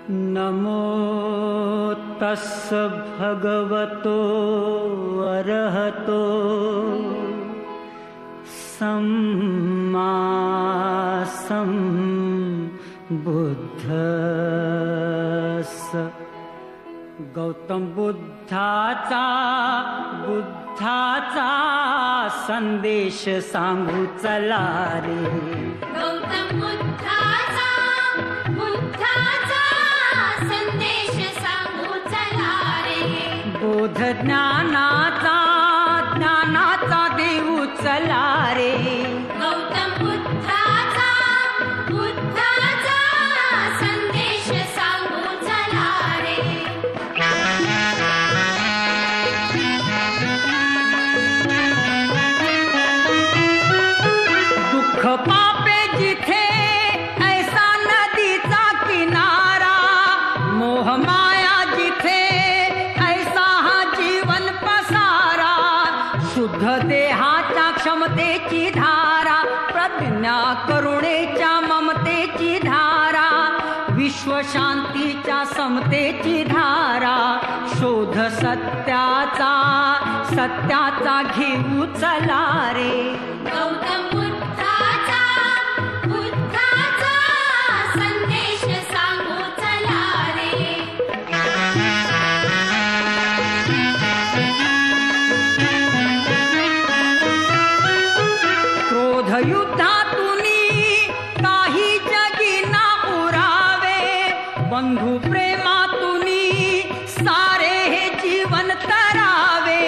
नमो तस्स भगवतो अरहतो सम्मा सम्बुद्धस्स। गौतम बुद्धाचा संदेश सांगू चला रे। गौतम बुद्धाचा संदेश सांगू चला रे। बोध ज्ञानाचा देऊ चला रे। गौतम बुद्धाचा संदेश सांगू चला रे। दुःख पापे जिथे ऐसा नदीचा किनारा, मोह माया जिथे ऐसा हा जीवन पसारा। शुद्ध देहाच्या क्षमतेची धारा, प्रज्ञा करुणेच्या ममतेची धारा, विश्व शांतीच्या समतेची धारा। शोध सत्याचा घेऊ चला रे। गौतम बुद्धाचा संदेश सांगू चला रे। क्रोध युद्धातुनी काही जगी ना उरावे, बंधु प्रेमातुनी सारे हे जीवन तरावे।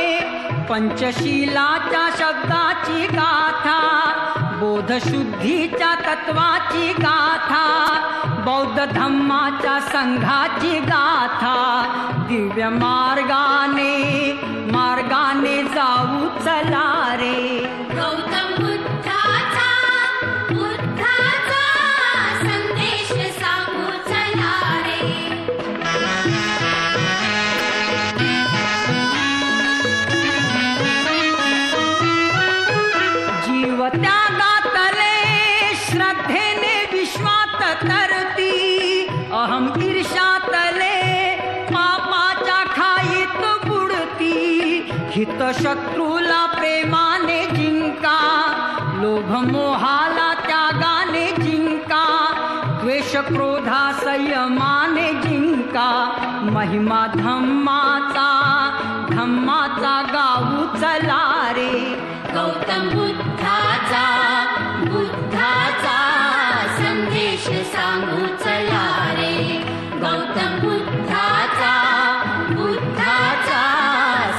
पंचशीलाच्या शब्दाची गाथा, बोधशुद्धीच्या तत्वाची गाथा, बौद्ध धम्माच्या संघाची गाथा। दिव्य मार्गाने जाऊ चला रे। गौतम बुद्धाचा संदेश सांगू चला रे। जीव त्यागातले श्रद्धेने विश्वात तरती, अहम ईर्ष्यातले पापाच्या खाईत बुडती। हित शत्रूला प्रेमाने जिंका, लोभ मोहाला त्यागाने जिंका, द्वेष क्रोधा संयमाने जिंका। महिमा धम्माचा गाऊ चला रे। गौतम बुद्धाचा संदेश सांगू चला रे। गौतम बुद्धाचा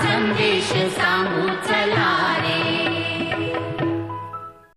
संदेश सांगू चला